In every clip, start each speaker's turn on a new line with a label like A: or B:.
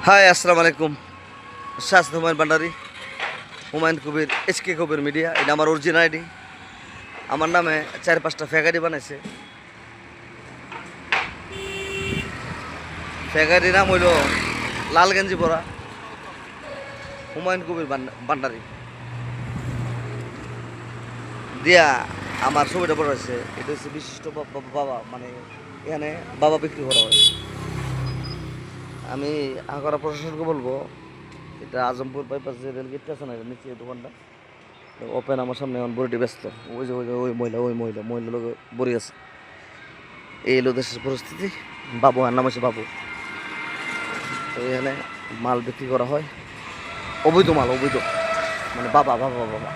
A: High, আসসালামু আলাইকুম। শাস্ত হুমায়ুন ভান্ডারি, Humayun Kabir, SK কবির media. এটা আমার অরিজিনাল আইডি। আমার নামে 4-5টা ফ্যাকারি বানাইছে। ফ্যাকারি নাম হইল লাল গেঞ্জি পরা হুমায়ুন কবির ভান্ডারি দিয়া আমার ছবিটা পড়া হয়েছে। এটা হচ্ছে বিশিষ্ট বাবা, মানে এখানে বাবা বিক্রি করা হয়। আমি আগারা প্রশাসনকে বলবো, এটা আজমপুর বাইপাস যে রেলগেটটা আছে না, নিচে দোকানটা ওপেন। আমার সামনে এখন বড়িটি ব্যস্ত। ওই মহিলা লোক বড়ি আছে। এই হলো দেশের পরিস্থিতি। বাবু, আর নাম আছে বাবু। তো এখানে মাল বিক্রি করা হয়, অবৈধ মাল, অবৈধ, মানে বাবা বাবা বাবা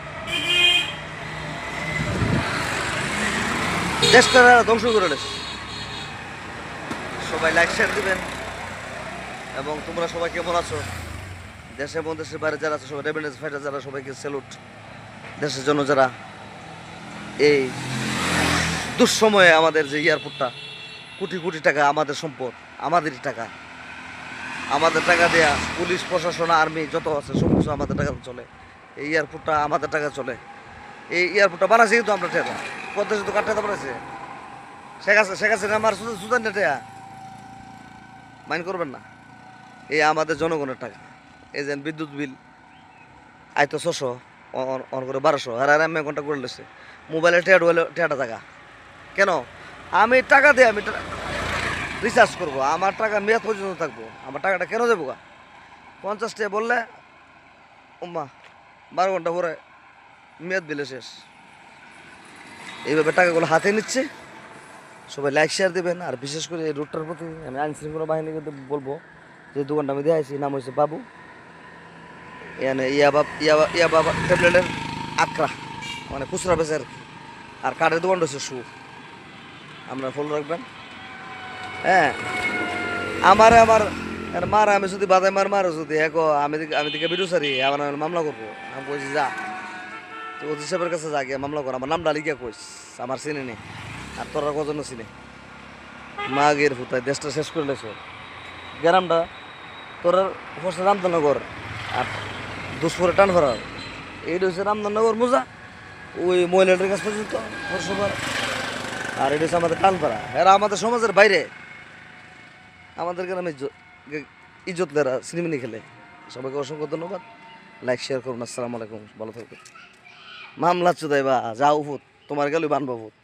A: দেশটা ধ্বংস করে দেশ। সবাই লাইক শেয়ার দিবেন। এবং তোমরা সবাই কেমন আছো? দেশে এবং দেশের বাইরে যারা আছে সবাই, রেভিনিউ ফাইটার যারা, সবাইকে স্যালুট। দেশের জন্য যারা এই দুঃসময়ে আমাদের যে এয়ারপোর্টটা, কোটি কোটি টাকা আমাদের সম্পদ, আমাদেরই টাকা, আমাদের টাকা দেয়া, পুলিশ প্রশাসন আর্মি যত আছে সব কিছু আমাদের টাকা চলে। এই এয়ারপোর্টটা আমাদের টাকা চলে। এই এয়ারপোর্টটা বানাইছে কিন্তু আমরা টেরা পদ্মা সেতু কাঠটা বানাইছে শেখ হাসিনা আমার সুদান টেয়া মাইন্ড করবেন না। এই আমাদের জনগণের টাকা। এই যে বিদ্যুৎ বিল আইতো 600, অন করে 1200, আর আমি ঘন্টা করে লেছে। মোবাইলের টেয়াটা টাকা কেন? আমি টাকা দিয়ে আমি রিচার্জ করবো, আমার টাকা মেয়াদ পর্যন্ত থাকবো। আমার টাকাটা কেন দেবো? 50 টাকা বললে ওম্মা 12 ঘন্টা পরে মেয়াদ বিলে শেষ। এইভাবে টাকাগুলো হাতে নিচ্ছে। সবাই লাইক শেয়ার দেবেন। আর বিশেষ করে এই রুটটার প্রতি আমি আইন শৃঙ্খলা বাহিনীকে বলবো, যে দোকানটা আমি দেখাইছি নাম হয়েছে বাবু। এখানে ইয়াবা ট্যাবলেটের আকরা, মানে খুচরা বেচার। আর কাঠের দোকানটা হচ্ছে শু। আপনারা ফলো রাখবেন। হ্যাঁ, আমার মার আমি যদি বাদাই মারো যদি দেখো আমি দিকে ভিডিও সারি, আমার মামলা করবো। আমি কইছি যা, তো ওসি সাহেবের কাছে যা গিয়ে মামলা কর। আমার নামটা লিখিয়া কইস, আমার চিনি নেই আর তোরা কজন চিনি। মাগের ফুটায় দেশটা শেষ করে লেছো। গ্রামটা তোর হচ্ছে রামধনগর, আর দুষ্পরে টান ফরার এইটা হচ্ছে রামধনগর মোজা, ওই মহিলাটার কাছ পর্যন্ত পৌরসভার। আর এটা হচ্ছে আমাদের টানপাড়া। এরা আমাদের সমাজের বাইরে, আমাদের গ্রামে ইজ্জত লেরা সিনেমিনি খেলে। সবাইকে অসংখ্য ধন্যবাদ। লাইক শেয়ার করুন। আসসালামু আলাইকুম, ভালো থাকবেন। মামলা চুদাইবা যাও ভূত, তোমার গেলে বানবা ভূত।